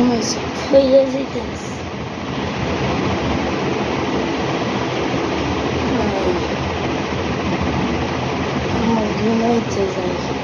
হয়ে যেতেছে আমার ঘুমাইতে যাই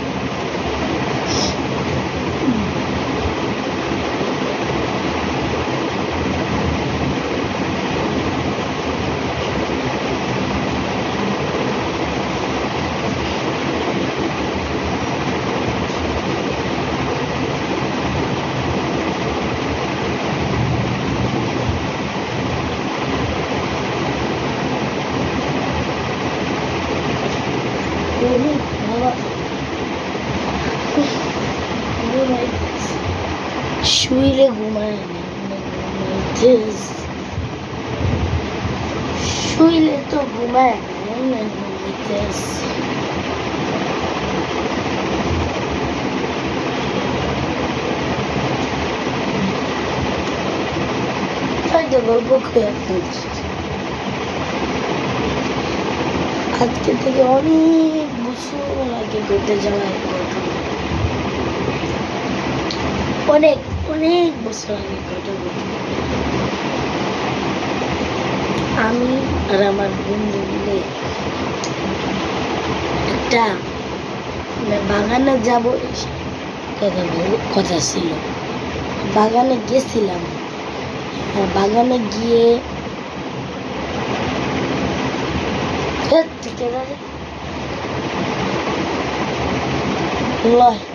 শুইলে ঘুমায় না শুইলে তো ঘুমায় না ঘুমাইতেছে গল্প করে আপনাদের আজকে থেকে অনেক বছর আগে ঘটে যাওয়া এক ঘটনা অনেক অনেক বছর আগে ঘটে আমি আর আমার বন্ধু মিলে একটা বাগানে যাব কথা ছিল বাগানে গেছিলাম বাগানে গিয়ে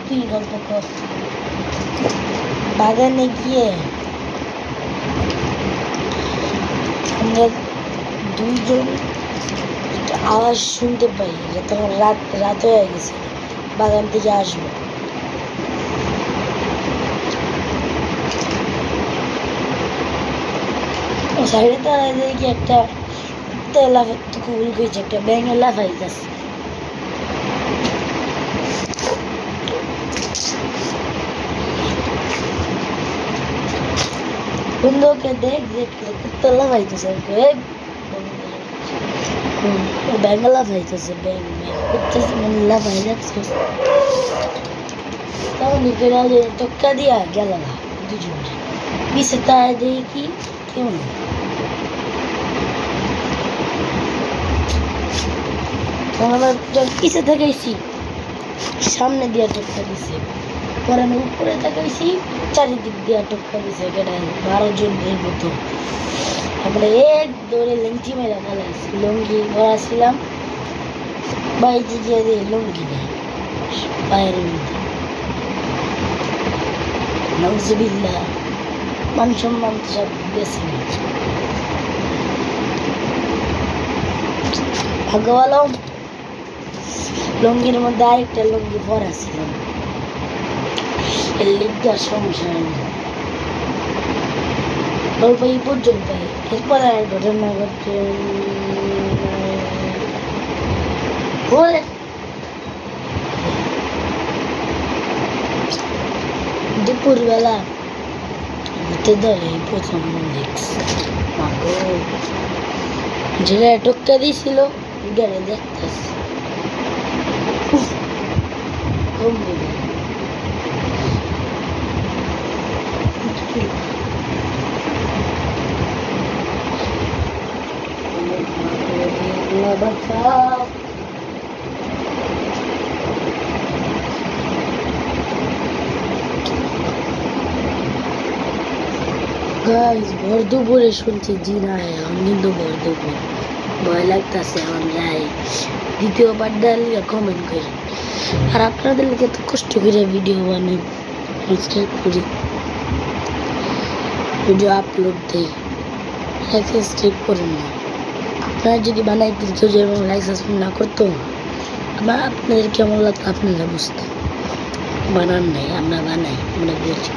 তুই গল্প কর বাগানে গিয়ে আমরা দুইজন একটা আওয়াজ শুনতে পাই তখন রাত হয়ে গেছে বাগান থেকে আসবো সাইডে তারা দেখি একটা কুকুর গেছে একটা ব্যাঙে লাফাইতেছে বন্ধুকে দেখতে কুত্তা লাফাইতেছে ব্যাঙে লাফাইতেছে ব্যাঙ করতেছে মানে লাফাই যাচ্ছে তখন টক্কা দিয়া গেল না দুজন পিছে তারা দেখি কেউ না আমার পিছে তাকাইছি সামনে দিয়া টক্কা দিছে পরে আমি উপরে তাকাইছি চারিদিক দিয়া টক্কা দিছে 12 জন এর মতো আমরা এক দৌড়ে লেংটি মেরা ফেলাইছি লুঙ্গি ভরা ছিলাম বাইরে গিয়ে দিয়ে লুঙ্গি নেই পায়ের মধ্যে নজবিল্লা মান সম্মান সব গেছে ভাগ্য ভালো লুঙ্গির মধ্যে আরেকটা লুঙ্গি পরা ছিল এর লিগার সমস্যা নেই গল্প এই পর্যন্ত এরপর আর ঘটনা ঘটে দুপুরবেলা ঘুরতে ধরে প্রথম দেখছি যেটা টক্কা দিয়েছিল গেলে দেখতেছি ভর দুপুরে শুনছি জিন আয় কিন্তু ভর দুপুর ভয় লাগতেছে আমার যাই দ্বিতীয়বার ডালিয়া কমেন্ট করি আর আপনাদের লিখে তো কষ্ট করে ভিডিও বানাই সাবস্ক্রাইব করি ভিডিও আপলোড দিই সাবস্ক্রাইব করেন না আপনারা যদি বানাইতে যদি এবং লাইক সাবস্ক্রাইব না করতো আবার আপনাদের কেমন লাগতো আপনারা বুঝতেন বানান নাই আমরা বানাই আমরা বলছি